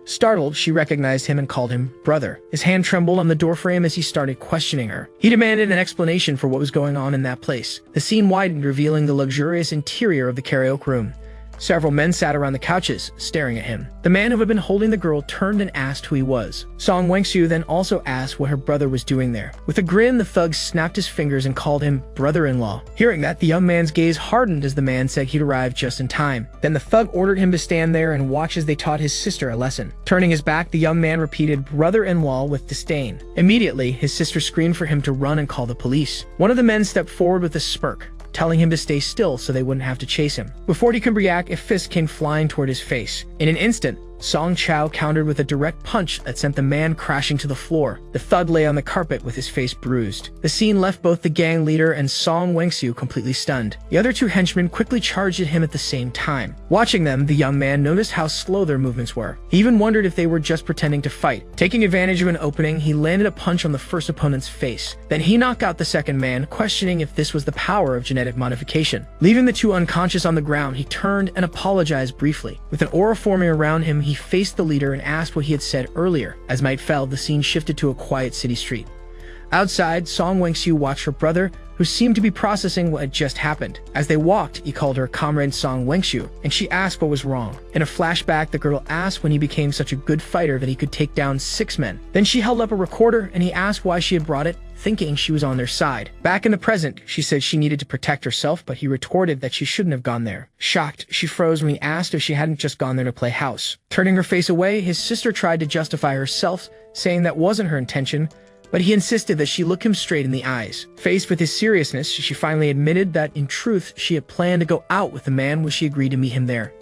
Startled, she recognized him and called him brother. His hand trembled on the doorframe as he started questioning her. He demanded an explanation for what was going on in that place. The scene widened, revealing the luxurious interior of the karaoke room. Several men sat around the couches, staring at him. The man who had been holding the girl turned and asked who he was. Song Wangsu then also asked what her brother was doing there. With a grin, the thug snapped his fingers and called him brother-in-law. Hearing that, the young man's gaze hardened as the man said he'd arrived just in time. Then the thug ordered him to stand there and watch as they taught his sister a lesson. Turning his back, the young man repeated brother-in-law with disdain. Immediately, his sister screamed for him to run and call the police. One of the men stepped forward with a smirk, telling him to stay still so they wouldn't have to chase him. Before he could react, a fist came flying toward his face. In an instant, Song Chao countered with a direct punch that sent the man crashing to the floor. The thug lay on the carpet with his face bruised. The scene left both the gang leader and Song Wangsu completely stunned. The other two henchmen quickly charged at him at the same time. Watching them, the young man noticed how slow their movements were. He even wondered if they were just pretending to fight. Taking advantage of an opening, he landed a punch on the first opponent's face. Then he knocked out the second man, questioning if this was the power of genetic modification. Leaving the two unconscious on the ground, he turned and apologized briefly. With an aura forming around him, he faced the leader and asked what he had said earlier. As night fell, the scene shifted to a quiet city street. Outside, Song Wangsu watched her brother, who seemed to be processing what had just happened. As they walked, he called her comrade Song Wangsu, and she asked what was wrong. In a flashback, the girl asked when he became such a good fighter that he could take down 6 men. Then she held up a recorder, and he asked why she had brought it, thinking she was on their side. Back in the present, she said she needed to protect herself, but he retorted that she shouldn't have gone there. Shocked, she froze when he asked if she hadn't just gone there to play house. Turning her face away, his sister tried to justify herself, saying that wasn't her intention, but he insisted that she look him straight in the eyes. Faced with his seriousness, she finally admitted that, in truth, she had planned to go out with the man when she agreed to meet him there.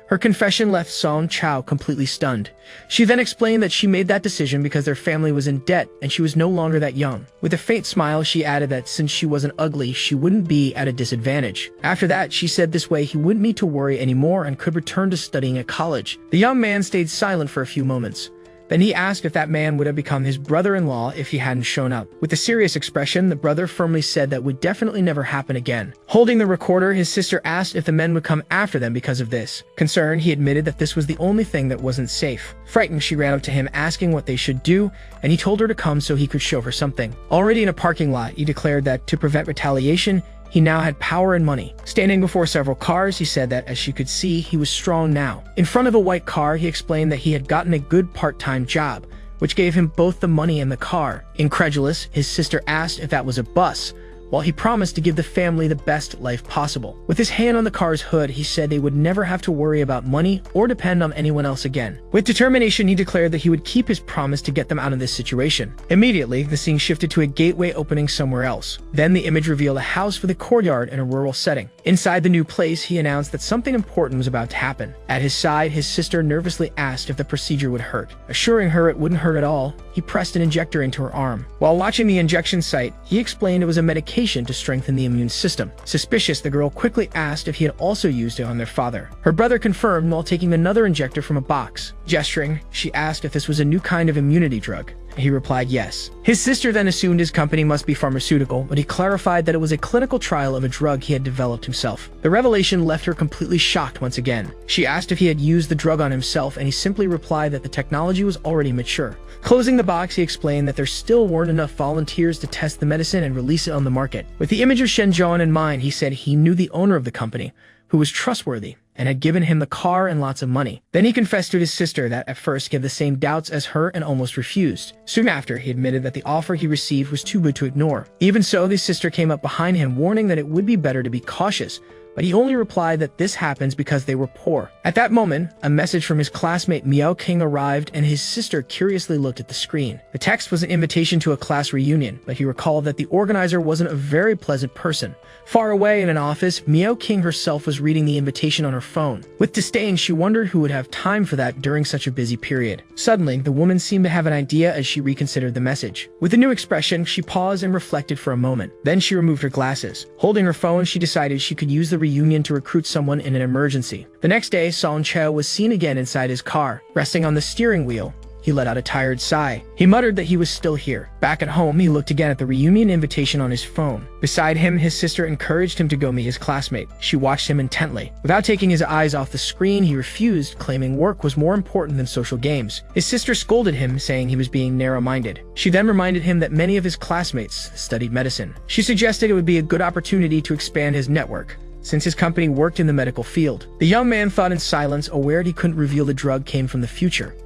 Her confession left Song Chao completely stunned. She then explained that she made that decision because their family was in debt and she was no longer that young. With a faint smile, she added that since she wasn't ugly, she wouldn't be at a disadvantage. After that, she said this way he wouldn't need to worry anymore and could return to studying at college. The young man stayed silent for a few moments. Then he asked if that man would have become his brother-in-law if he hadn't shown up. With a serious expression, the brother firmly said that would definitely never happen again. Holding the recorder, his sister asked if the men would come after them because of this. Concerned, he admitted that this was the only thing that wasn't safe. Frightened, she ran up to him asking what they should do, and he told her to come so he could show her something. Already in a parking lot, he declared that to prevent retaliation, he now had power and money. Standing before several cars, he said that, as she could see, he was strong now. In front of a white car, he explained that he had gotten a good part-time job, which gave him both the money and the car. Incredulous, his sister asked if that was a bus, while he promised to give the family the best life possible. With his hand on the car's hood, he said they would never have to worry about money or depend on anyone else again. With determination, he declared that he would keep his promise to get them out of this situation. Immediately, the scene shifted to a gateway opening somewhere else. Then the image revealed a house with a courtyard in a rural setting. Inside the new place, he announced that something important was about to happen. At his side, his sister nervously asked if the procedure would hurt. Assuring her it wouldn't hurt at all, he pressed an injector into her arm. While watching the injection site, he explained it was a medication to strengthen the immune system. Suspicious, the girl quickly asked if he had also used it on their father. Her brother confirmed while taking another injector from a box. Gesturing, she asked if this was a new kind of immunity drug. He replied yes. His sister then assumed his company must be pharmaceutical, but he clarified that it was a clinical trial of a drug he had developed himself. The revelation left her completely shocked once again. She asked if he had used the drug on himself, and he simply replied that the technology was already mature. Closing the box, he explained that there still weren't enough volunteers to test the medicine and release it on the market. With the image of Shenzhen in mind, he said he knew the owner of the company, who was trustworthy, and had given him the car and lots of money. Then he confessed to his sister that at first he had the same doubts as her and almost refused. Soon after, he admitted that the offer he received was too good to ignore. Even so, his sister came up behind him, warning that it would be better to be cautious, but he only replied that this happens because they were poor. At that moment, a message from his classmate Miao King arrived, and his sister curiously looked at the screen. The text was an invitation to a class reunion, but he recalled that the organizer wasn't a very pleasant person. Far away in an office, Miao King herself was reading the invitation on her phone. With disdain, she wondered who would have time for that during such a busy period. Suddenly, the woman seemed to have an idea as she reconsidered the message. With a new expression, she paused and reflected for a moment. Then she removed her glasses. Holding her phone, she decided she could use the reunion to recruit someone in an emergency. The next day, Song Chao was seen again inside his car, resting on the steering wheel, He let out a tired sigh. He muttered that he was still here. Back at home, he looked again at the reunion invitation on his phone. Beside him, his sister encouraged him to go meet his classmate. She watched him intently. Without taking his eyes off the screen, he refused, claiming work was more important than social games. His sister scolded him, saying he was being narrow-minded. She then reminded him that many of his classmates studied medicine. She suggested it would be a good opportunity to expand his network, since his company worked in the medical field. The young man thought in silence, aware he couldn't reveal the drug came from the future.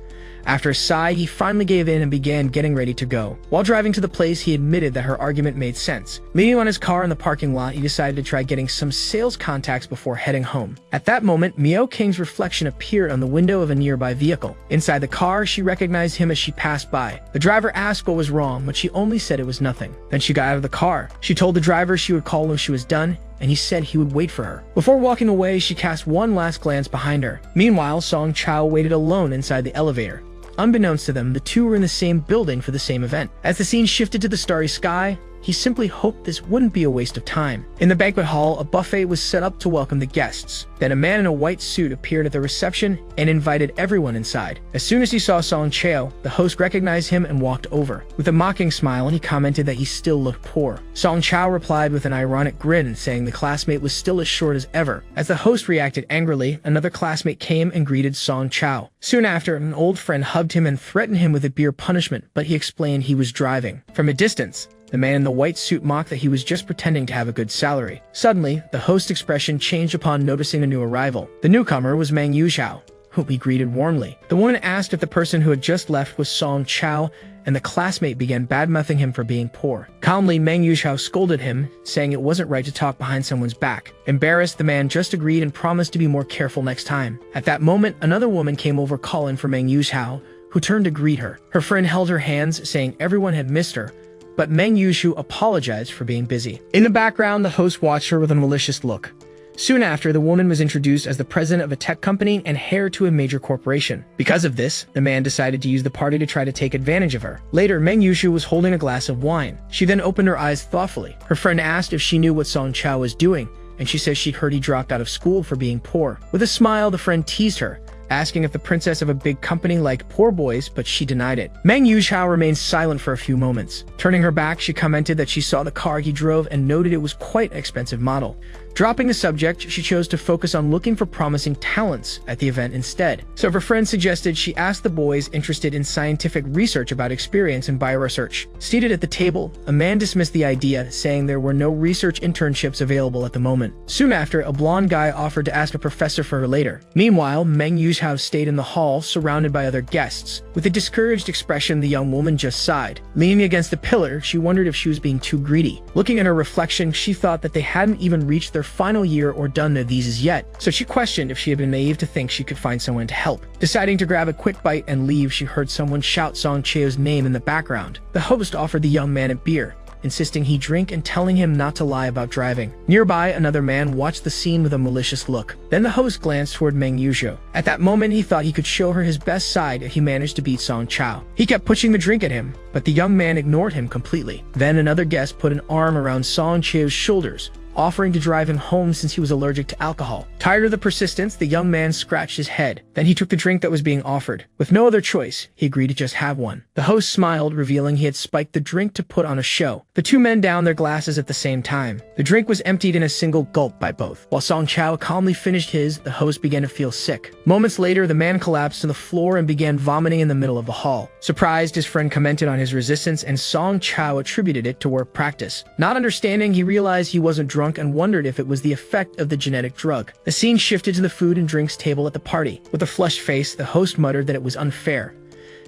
After a sigh, he finally gave in and began getting ready to go. While driving to the place, he admitted that her argument made sense. Leaning on his car in the parking lot, he decided to try getting some sales contacts before heading home. At that moment, Miao King's reflection appeared on the window of a nearby vehicle. Inside the car, she recognized him as she passed by. The driver asked what was wrong, but she only said it was nothing. Then she got out of the car. She told the driver she would call when she was done, and he said he would wait for her. Before walking away, she cast one last glance behind her. Meanwhile, Song Chao waited alone inside the elevator. Unbeknownst to them, the two were in the same building for the same event. As the scene shifted to the starry sky, he simply hoped this wouldn't be a waste of time. In the banquet hall, a buffet was set up to welcome the guests. Then a man in a white suit appeared at the reception and invited everyone inside. As soon as he saw Song Chao, the host recognized him and walked over. With a mocking smile, he commented that he still looked poor. Song Chao replied with an ironic grin, saying the classmate was still as short as ever. As the host reacted angrily, another classmate came and greeted Song Chao. Soon after, an old friend hugged him and threatened him with a beer punishment, but he explained he was driving. From a distance, the man in the white suit mocked that he was just pretending to have a good salary. Suddenly, the host's expression changed upon noticing a new arrival. The newcomer was Meng Yuxiao, whom he greeted warmly. The woman asked if the person who had just left was Song Chao, and the classmate began badmouthing him for being poor. Calmly, Meng Yuxiao scolded him, saying it wasn't right to talk behind someone's back. Embarrassed, the man just agreed and promised to be more careful next time. At that moment, another woman came over calling for Meng Yuxiao, who turned to greet her. Her friend held her hands, saying everyone had missed her, but Meng Yuxiao apologized for being busy. In the background, the host watched her with a malicious look. Soon after, the woman was introduced as the president of a tech company and heir to a major corporation. Because of this, the man decided to use the party to try to take advantage of her. Later, Meng Yuxiao was holding a glass of wine. She then opened her eyes thoughtfully. Her friend asked if she knew what Song Chao was doing, and she said she'd heard he dropped out of school for being poor. With a smile, the friend teased her, asking if the princess of a big company liked poor boys, but she denied it. Meng Yuxiao remained silent for a few moments. Turning her back, she commented that she saw the car he drove and noted it was quite an expensive model. Dropping the subject, she chose to focus on looking for promising talents at the event instead. So her friend suggested she ask the boys interested in scientific research about experience in bioresearch. Seated at the table, a man dismissed the idea, saying there were no research internships available at the moment. Soon after, a blonde guy offered to ask a professor for her later. Meanwhile, Meng Yuxiao stayed in the hall, surrounded by other guests. With a discouraged expression, the young woman just sighed. Leaning against the pillar, she wondered if she was being too greedy. Looking at her reflection, she thought that they hadn't even reached their final year or done their theses yet, so she questioned if she had been naive to think she could find someone to help. Deciding to grab a quick bite and leave, she heard someone shout Song Chao's name in the background. The host offered the young man a beer, insisting he drink and telling him not to lie about driving. Nearby, another man watched the scene with a malicious look. Then the host glanced toward Meng Yuxiao. At that moment, he thought he could show her his best side if he managed to beat Song Chao. He kept pushing the drink at him, but the young man ignored him completely. Then another guest put an arm around Song Chao's shoulders, offering to drive him home since he was allergic to alcohol. Tired of the persistence, the young man scratched his head. Then he took the drink that was being offered. With no other choice, he agreed to just have one. The host smiled, revealing he had spiked the drink to put on a show. The two men downed their glasses at the same time. The drink was emptied in a single gulp by both. While Song Chao calmly finished his, the host began to feel sick. Moments later, the man collapsed to the floor and began vomiting in the middle of the hall. Surprised, his friend commented on his resistance, and Song Chao attributed it to work practice. Not understanding, he realized he wasn't drunk and wondered if it was the effect of the genetic drug. The scene shifted to the food and drinks table at the party. With a flushed face, the host muttered that it was unfair.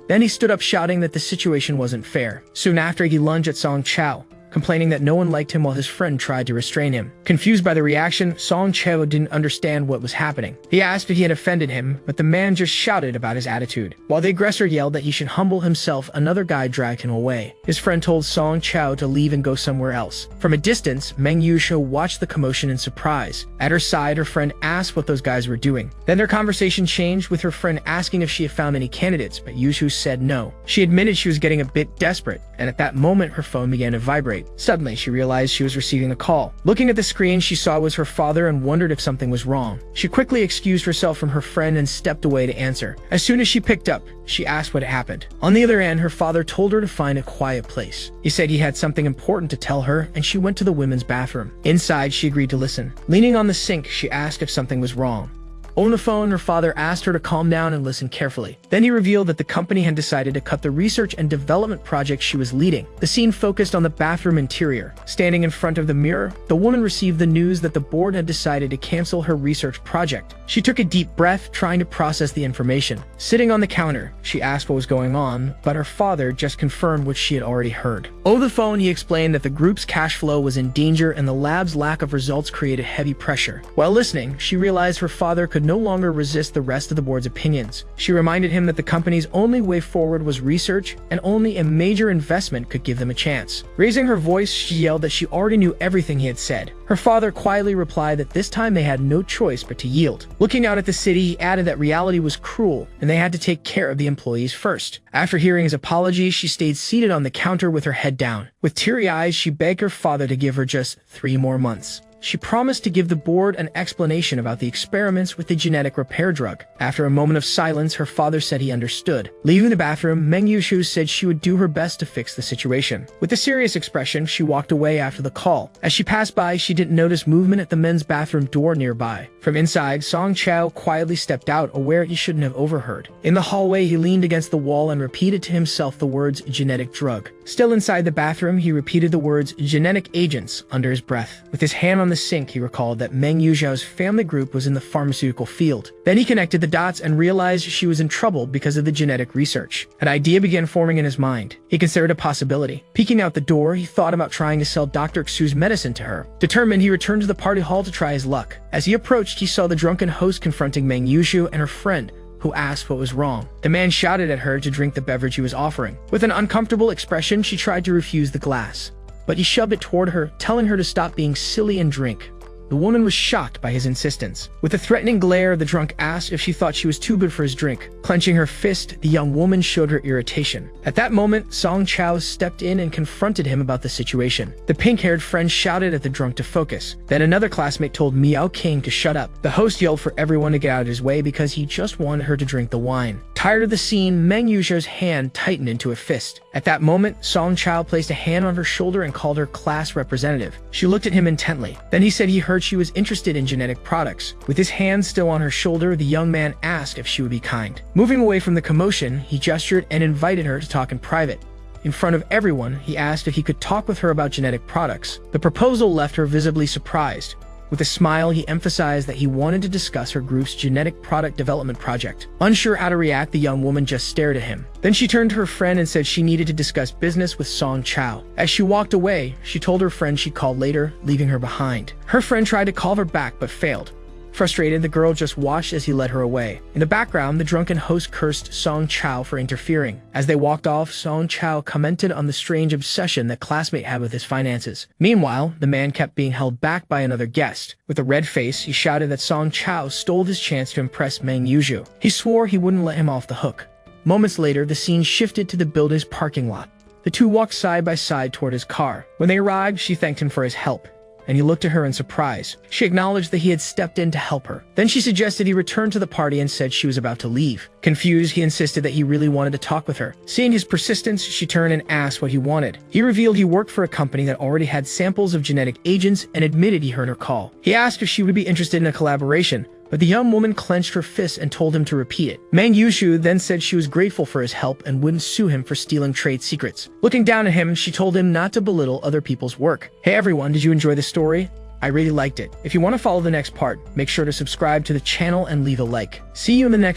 Then he stood up shouting that the situation wasn't fair. Soon after, he lunged at Song Chao, complaining that no one liked him while his friend tried to restrain him. Confused by the reaction, Song Chao didn't understand what was happening. He asked if he had offended him, but the man just shouted about his attitude. While the aggressor yelled that he should humble himself, another guy dragged him away. His friend told Song Chao to leave and go somewhere else. From a distance, Meng Yuxiao watched the commotion in surprise. At her side, her friend asked what those guys were doing. Then their conversation changed, with her friend asking if she had found any candidates, but Yuxiao said no. She admitted she was getting a bit desperate, and at that moment her phone began to vibrate. concentrate. Suddenly, she realized she was receiving a call. Looking at the screen, she saw it was her father and wondered if something was wrong. She quickly excused herself from her friend and stepped away to answer. As soon as she picked up, she asked what had happened. On the other end, her father told her to find a quiet place. He said he had something important to tell her, and she went to the women's bathroom. Inside, she agreed to listen. Leaning on the sink, she asked if something was wrong. On the phone, her father asked her to calm down and listen carefully. Then he revealed that the company had decided to cut the research and development project she was leading. The scene focused on the bathroom interior. Standing in front of the mirror, the woman received the news that the board had decided to cancel her research project. She took a deep breath, trying to process the information. Sitting on the counter, she asked what was going on, but her father just confirmed what she had already heard. Over the phone, he explained that the group's cash flow was in danger and the lab's lack of results created heavy pressure. While listening, she realized her father could no longer resist the rest of the board's opinions. She reminded him that the company's only way forward was research, and only a major investment could give them a chance. Raising her voice, she yelled that she already knew everything he had said. Her father quietly replied that this time they had no choice but to yield. Looking out at the city, he added that reality was cruel, and they had to take care of the employees first. After hearing his apology, she stayed seated on the counter with her head down. With teary eyes, she begged her father to give her just 3 more months. She promised to give the board an explanation about the experiments with the genetic repair drug. After a moment of silence, her father said he understood. Leaving the bathroom, Meng Yushu said she would do her best to fix the situation. With a serious expression, she walked away after the call. As she passed by, she didn't notice movement at the men's bathroom door nearby. From inside, Song Chao quietly stepped out, aware he shouldn't have overheard. In the hallway, he leaned against the wall and repeated to himself the words genetic drug. Still inside the bathroom, he repeated the words genetic agents under his breath. With his hand on the sink, he recalled that Meng Yuzhao's family group was in the pharmaceutical field. Then he connected the dots and realized she was in trouble because of the genetic research. An idea began forming in his mind. He considered a possibility. Peeking out the door, he thought about trying to sell Dr. Xu's medicine to her. Determined, he returned to the party hall to try his luck. As he approached, he saw the drunken host confronting Meng Yuzhu and her friend, who asked what was wrong. The man shouted at her to drink the beverage he was offering. With an uncomfortable expression, she tried to refuse the glass, but he shoved it toward her, telling her to stop being silly and drink. The woman was shocked by his insistence. With a threatening glare, the drunk asked if she thought she was too good for his drink. Clenching her fist, the young woman showed her irritation. At that moment, Song Chao stepped in and confronted him about the situation. The pink-haired friend shouted at the drunk to focus. Then another classmate told Miao King to shut up. The host yelled for everyone to get out of his way because he just wanted her to drink the wine. Tired of the scene, Meng Yuzhao's hand tightened into a fist. At that moment, Song Chao placed a hand on her shoulder and called her class representative. She looked at him intently. Then he said he heard she was interested in genetic products. With his hand still on her shoulder, the young man asked if she would be kind. Moving away from the commotion, he gestured and invited her to talk in private. In front of everyone, he asked if he could talk with her about genetic products. The proposal left her visibly surprised. With a smile, he emphasized that he wanted to discuss her group's genetic product development project. Unsure how to react, the young woman just stared at him. Then she turned to her friend and said she needed to discuss business with Song Chao. As she walked away, she told her friend she'd call later, leaving her behind. Her friend tried to call her back but failed. Frustrated, the girl just watched as he led her away. In the background, the drunken host cursed Song Chao for interfering. As they walked off, Song Chao commented on the strange obsession that classmate had with his finances. Meanwhile, the man kept being held back by another guest. With a red face, he shouted that Song Chao stole his chance to impress Meng Yuzhu. He swore he wouldn't let him off the hook. Moments later, the scene shifted to the building's parking lot. The two walked side by side toward his car. When they arrived, she thanked him for his help, and he looked at her in surprise. She acknowledged that he had stepped in to help her. Then she suggested he return to the party and said she was about to leave. Confused, he insisted that he really wanted to talk with her. Seeing his persistence, she turned and asked what he wanted. He revealed he worked for a company that already had samples of genetic agents and admitted he heard her call. He asked if she would be interested in a collaboration, but the young woman clenched her fists and told him to repeat it. Meng Yushu then said she was grateful for his help and wouldn't sue him for stealing trade secrets. Looking down at him, she told him not to belittle other people's work. Hey everyone, did you enjoy the story? I really liked it. If you want to follow the next part, make sure to subscribe to the channel and leave a like. See you in the next